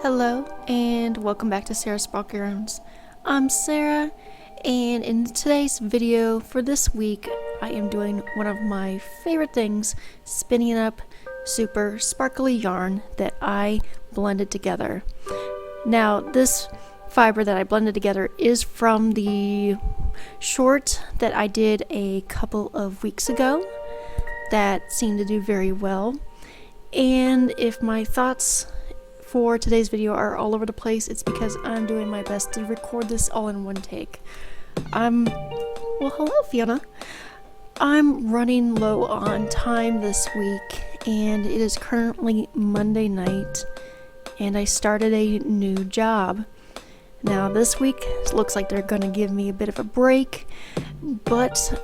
Hello and welcome back to Sarah's Sparkly Rooms. I'm Sarah, and in today's video for this week I am doing one of my favorite things, spinning up super sparkly yarn that I blended together. Now this fiber that I blended together is from the short that I did a couple of weeks ago that seemed to do very well. And if my thoughts for today's video are all over the place, it's because I'm doing my best to record this all in one take. Well, hello Fiona. I'm running low on time this week and it is currently Monday night and I started a new job. Now this week it looks like they're gonna give me a bit of a break, but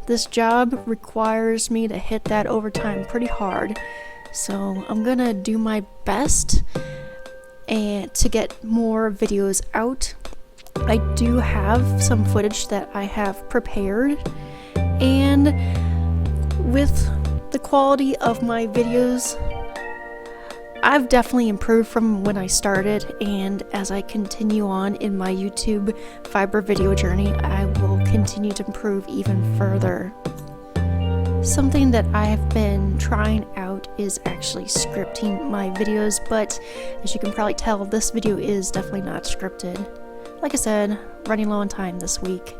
this job requires me to hit that overtime pretty hard. So I'm gonna do my best and to get more videos out. I do have some footage that I have prepared, and with the quality of my videos, I've definitely improved from when I started, and as I continue on in my YouTube fiber video journey, I will continue to improve even further. Something that I have been trying out is actually scripting my videos, but as you can probably tell, this video is definitely not scripted. Like I said, running low on time this week,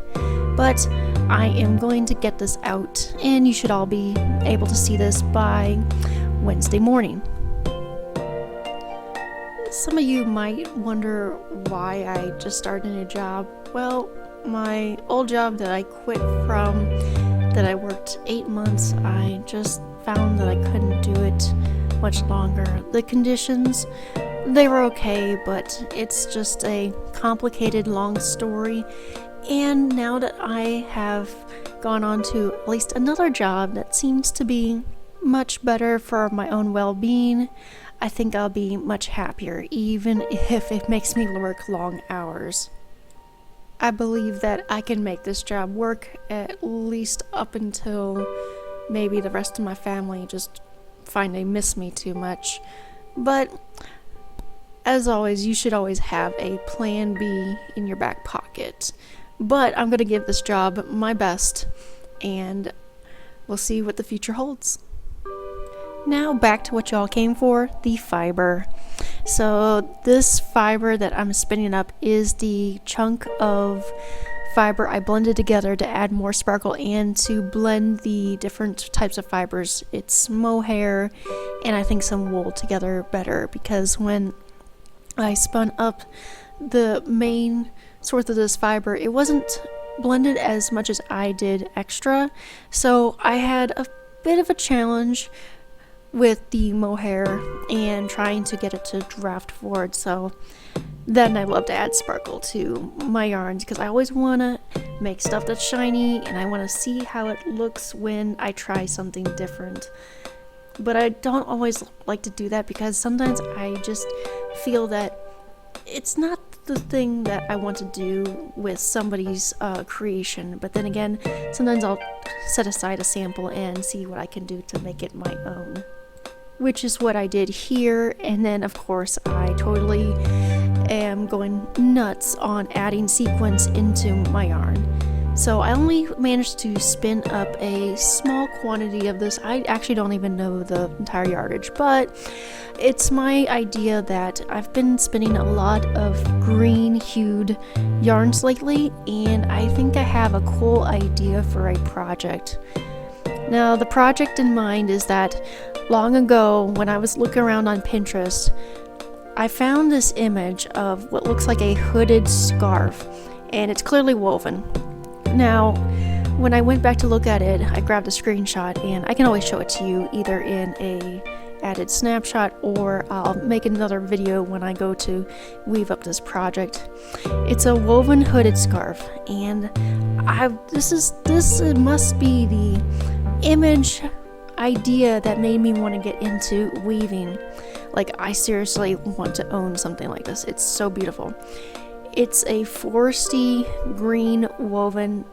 but I am going to get this out and you should all be able to see this by Wednesday morning. Some of you might wonder why I just started a new job. Well, my old job that I quit from, that I worked 8 months, I just found that I couldn't do it much longer. The conditions, they were okay, but it's just a complicated, long story. And now that I have gone on to at least another job that seems to be much better for my own well-being, I think I'll be much happier, even if it makes me work long hours. I believe that I can make this job work at least up until maybe the rest of my family just find they miss me too much. But as always, you should always have a plan B in your back pocket. But I'm going to give this job my best and we'll see what the future holds. Now back to what y'all came for, the fiber. So this fiber that I'm spinning up is the chunk of fiber I blended together to add more sparkle and to blend the different types of fibers. It's mohair and I think some wool together better, because when I spun up the main source of this fiber, it wasn't blended as much as I did extra, so I had a bit of a challenge with the mohair and trying to get it to draft forward. So then I love to add sparkle to my yarns because I always want to make stuff that's shiny and I want to see how it looks when I try something different. But I don't always like to do that because sometimes I just feel that it's not the thing that I want to do with somebody's creation. But then again, sometimes I'll set aside a sample and see what I can do to make it my own, which is what I did here. And then of course I totally am going nuts on adding sequins into my yarn. So I only managed to spin up a small quantity of this. I actually don't even know the entire yardage, but it's my idea that I've been spinning a lot of green hued yarns lately, and I think I have a cool idea for a project. Now the project in mind is that long ago when I was looking around on Pinterest, I found this image of what looks like a hooded scarf, and it's clearly woven. Now when I went back to look at it, I grabbed a screenshot, and I can always show it to you either in a added snapshot or I'll make another video when I go to weave up this project. It's a woven hooded scarf, and this must be the image idea that made me want to get into weaving. Like, I seriously want to own something like this. It's so beautiful. It's a foresty green woven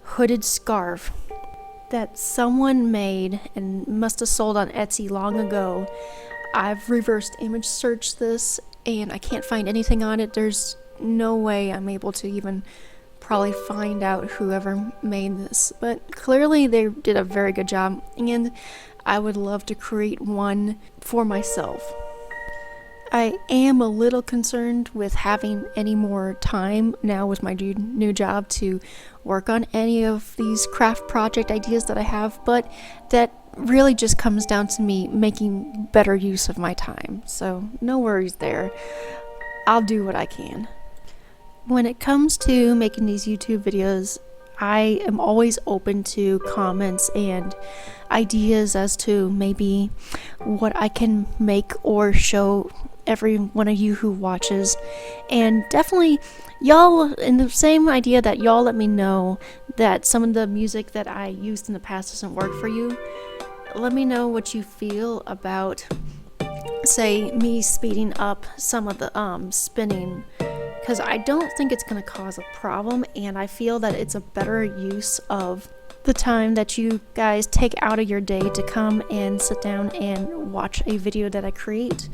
hooded scarf that someone made and must have sold on Etsy long ago. I've reversed image searched this and I can't find anything on it. There's no way I'm able to even probably find out whoever made this, but clearly they did a very good job, and I would love to create one for myself. I am a little concerned with having any more time now with my new job to work on any of these craft project ideas that I have, but that really just comes down to me making better use of my time, so no worries there. I'll do what I can. When it comes to making these YouTube videos, I am always open to comments and ideas as to maybe what I can make or show every one of you who watches. And definitely y'all, in the same idea that y'all let me know that some of the music that I used in the past doesn't work for you, let me know what you feel about, say, me speeding up some of the spinning, because I don't think it's going to cause a problem, and I feel that it's a better use of the time that you guys take out of your day to come and sit down and watch a video that I create.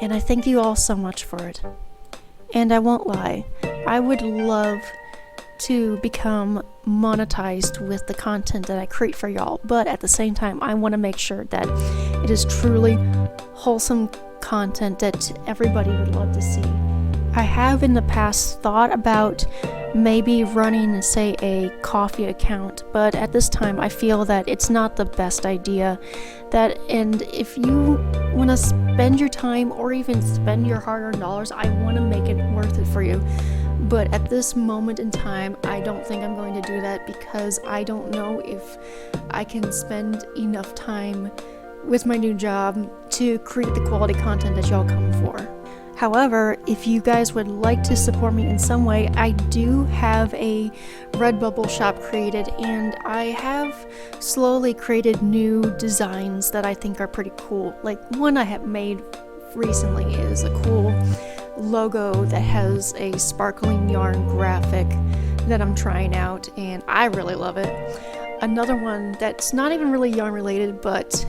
And I thank you all so much for it. And I won't lie, I would love to become monetized with the content that I create for y'all, but at the same time I want to make sure that it is truly wholesome content that everybody would love to see. I have in the past thought about maybe running, say, a coffee account, but at this time I feel that it's not the best idea. And if you want to spend your time or even spend your hard-earned dollars, I want to make it worth it for you. But at this moment in time, I don't think I'm going to do that, because I don't know if I can spend enough time with my new job to create the quality content that y'all come for. However, if you guys would like to support me in some way, I do have a Redbubble shop created, and I have slowly created new designs that I think are pretty cool. Like, one I have made recently is a cool logo that has a sparkling yarn graphic that I'm trying out, and I really love it. Another one that's not even really yarn related, but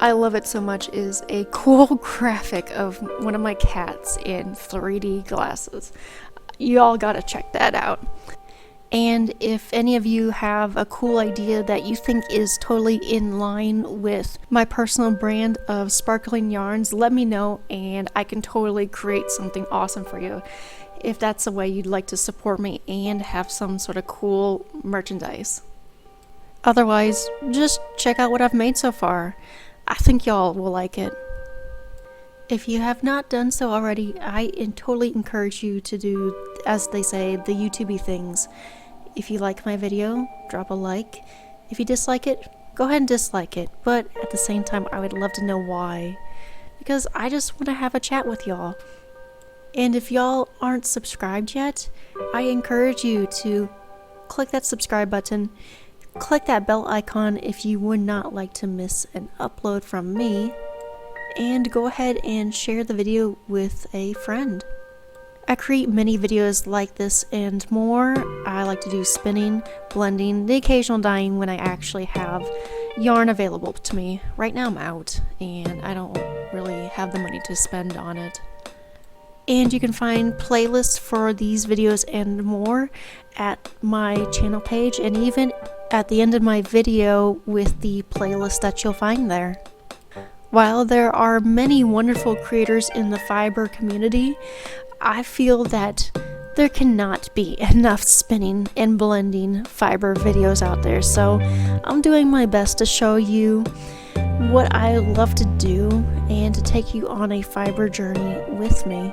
I love it so much, is a cool graphic of one of my cats in 3D glasses. You all gotta check that out. And if any of you have a cool idea that you think is totally in line with my personal brand of sparkling yarns, let me know and I can totally create something awesome for you, if that's the way you'd like to support me and have some sort of cool merchandise. Otherwise, just check out what I've made so far. I think y'all will like it. If you have not done so already, I totally encourage you to do, as they say, the YouTubey things. If you like my video, drop a like. If you dislike it, go ahead and dislike it. But at the same time, I would love to know why. Because I just want to have a chat with y'all. And if y'all aren't subscribed yet, I encourage you to click that subscribe button. Click that bell icon if you would not like to miss an upload from me, and go ahead and share the video with a friend. I create many videos like this and more. I like to do spinning, blending, the occasional dyeing when I actually have yarn available to me. Right now I'm out and I don't really have the money to spend on it. And you can find playlists for these videos and more at my channel page, and even at the end of my video with the playlist that you'll find there. While there are many wonderful creators in the fiber community, I feel that there cannot be enough spinning and blending fiber videos out there, so I'm doing my best to show you what I love to do and to take you on a fiber journey with me.